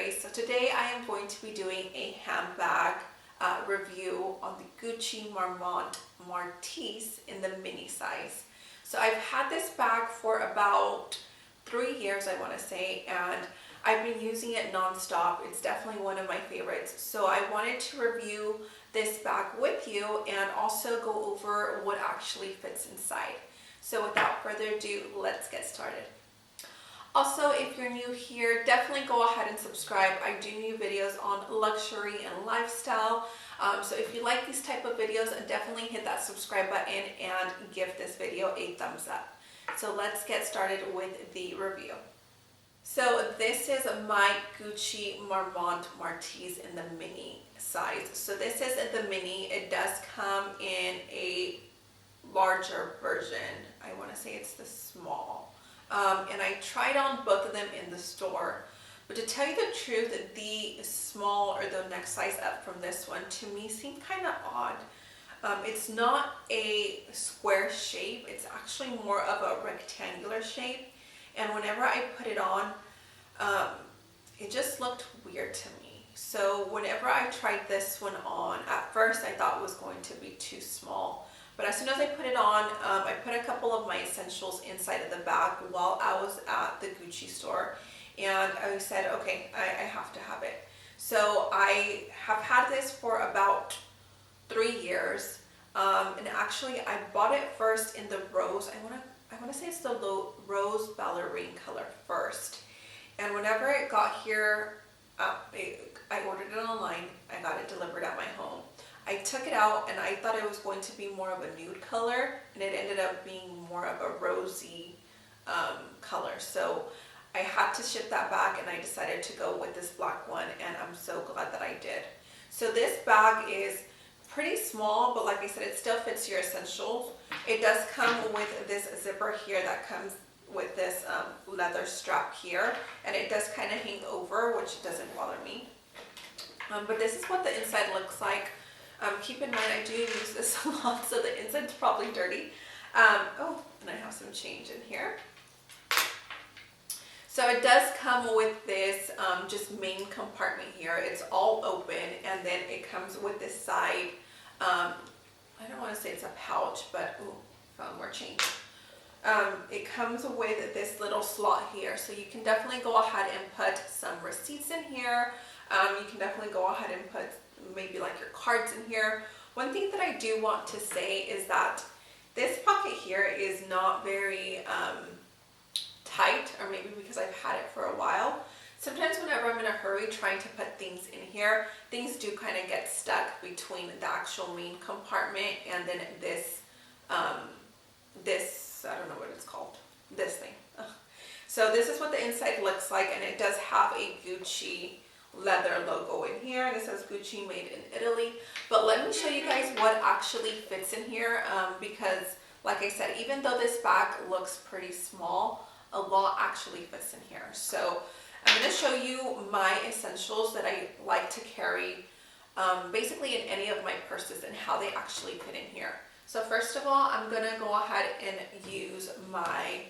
Grace. So today I am going to be doing a handbag review on the Gucci Marmont Matelasse in the mini size. So I've had this bag for about 3 years, I want to say, and I've been using it non-stop. It's definitely one of my favorites. So I wanted to review this bag with you and also go over what actually fits inside. So without further ado, let's get started. Also, if you're new here, definitely go ahead and subscribe. I do new videos on luxury and lifestyle. So if you like these type of videos, definitely hit that subscribe button and give this video a thumbs up. So let's get started with the review. So this is my Gucci Marmont Matelasse in the mini size. So this is the mini. It does come in a larger version. I want to say it's the small. And I tried on both of them in the store. But to tell you the truth, the small or the next size up from this one to me seemed kind of odd. It's not a square shape. It's actually more of a rectangular shape. And whenever I put it on, it just looked weird to me. So whenever I tried this one on, at first I thought it was going to be too small. But as soon as I put it on, I put a couple of my essentials inside of the bag while I was at the Gucci store. And I said, okay, I have to have it. So I have had this for about 3 years. And actually I bought it first in the rose. I want to say it's the rose ballerine color first. And whenever it got here, I ordered it online. I got it delivered at my home. I took it out and I thought it was going to be more of a nude color, and it ended up being more of a rosy color. So I had to ship that back and I decided to go with this black one, and I'm so glad that I did. So this bag is pretty small, but like I said, it still fits your essentials. It does come with this zipper here that comes with this leather strap here, and it does kind of hang over, which doesn't bother me. But this is what the inside looks like. Keep in mind, I do use this a lot, so the inside's probably dirty. Oh, and I have some change in here. So it does come with this just main compartment here. It's all open, and then it comes with this side. I don't want to say it's a pouch, but ooh, found more change. It comes with this little slot here, so you can definitely go ahead and put some receipts in here. You can definitely go ahead and put maybe like your cards in here. One thing that I do want to say is that this pocket here is not very tight, or maybe because I've had it for a while. Sometimes whenever I'm in a hurry trying to put things in here, things do kind of get stuck between the actual main compartment and then this, I don't know what it's called, this thing. Ugh. So this is what the inside looks like, and it does have a Gucci leather logo in here, and it says Gucci made in Italy. But let me show you guys what actually fits in here, because like I said, even though this bag looks pretty small, a lot actually fits in here. So I'm going to show you my essentials that I like to carry basically in any of my purses and how they actually fit in here. So first of all, I'm going to go ahead and use my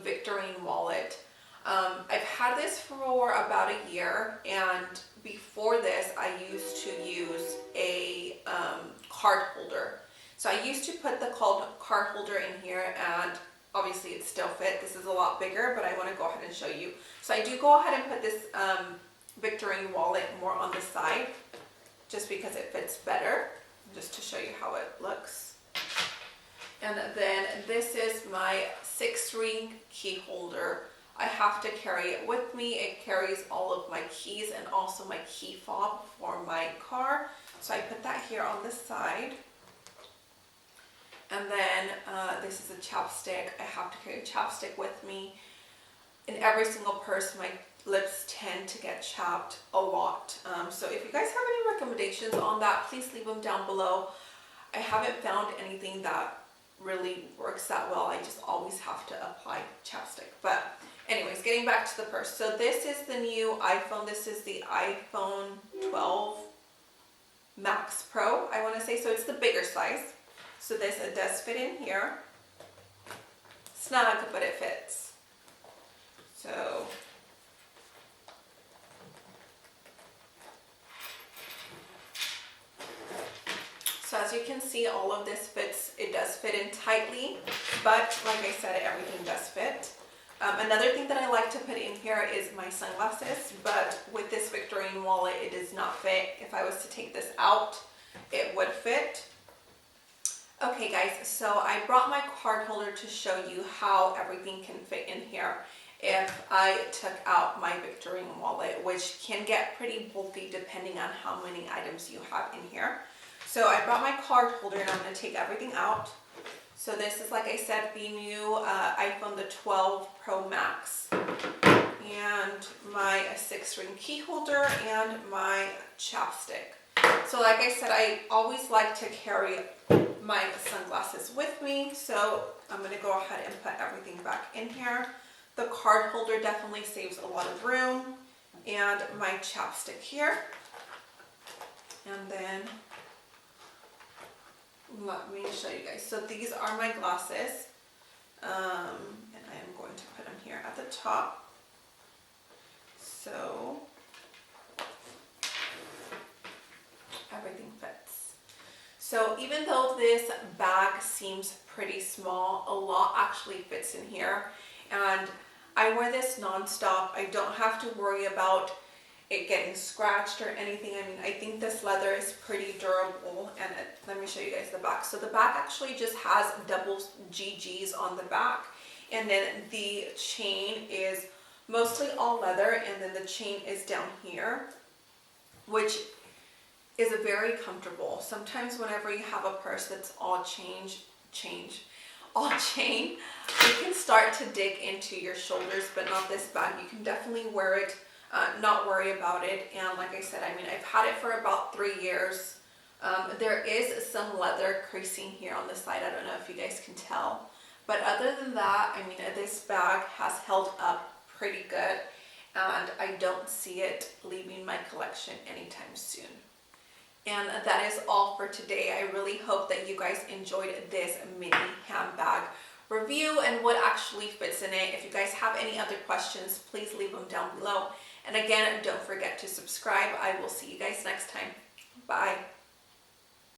Victorine wallet. I've had this for about a year, and before this I used to use a card holder. So I used to put the card holder in here, and obviously it still fit. This is a lot bigger, but I want to go ahead and show you. So I do go ahead and put this Victorine wallet more on the side just because it fits better, just to show you how it looks. And then this is my 6-ring key holder. I have to carry it with me. It carries all of my keys and also my key fob for my car. So I put that here on the side. And then this is a chapstick. I have to carry a chapstick with me. In every single purse, my lips tend to get chapped a lot. So if you guys have any recommendations on that, please leave them down below. I haven't found anything that really works that well. I just always have to apply chapstick. But anyways, getting back to the purse. So this is the new iPhone. This is the iPhone 12 Max Pro, I want to say. So it's the bigger size. So this, it does fit in here. Snug, but it fits. So as you can see, all of this fits, it does fit in tightly, but like I said, everything does fit. Another thing that I like to put in here is my sunglasses, but with this Victorian wallet, it does not fit. If I was to take this out, it would fit. Okay guys, so I brought my card holder to show you how everything can fit in here if I took out my Victorian wallet, which can get pretty bulky depending on how many items you have in here. So I brought my card holder and I'm going to take everything out. So this is, like I said, the new iPhone, the 12 Pro Max, and my 6-ring key holder and my chapstick. So like I said, I always like to carry my sunglasses with me, so I'm going to go ahead and put everything back in here. The card holder definitely saves a lot of room, and my chapstick here. And then let me show you guys. So these are my glasses, and I am going to put them here at the top. So everything fits. So even though this bag seems pretty small, a lot actually fits in here, and I wear this non-stop. I don't have to worry about it getting scratched or anything. I mean, I think this leather is pretty durable, and let me show you guys the back. So the back actually just has double GGs on the back, and then the chain is mostly all leather, and then the chain is down here, which is very comfortable. Sometimes whenever you have a purse that's all chain, you can start to dig into your shoulders, but not this bag. You can definitely wear it, not worry about it. And like I said, I mean, I've had it for about 3 years. There is some leather creasing here on the side. I don't know if you guys can tell, but other than that, I mean, this bag has held up pretty good, and I don't see it leaving my collection anytime soon. And that is all for today. I really hope that you guys enjoyed this mini handbag review and what actually fits in it. If you guys have any other questions, please leave them down below. And again, don't forget to subscribe. I will see you guys next time. Bye.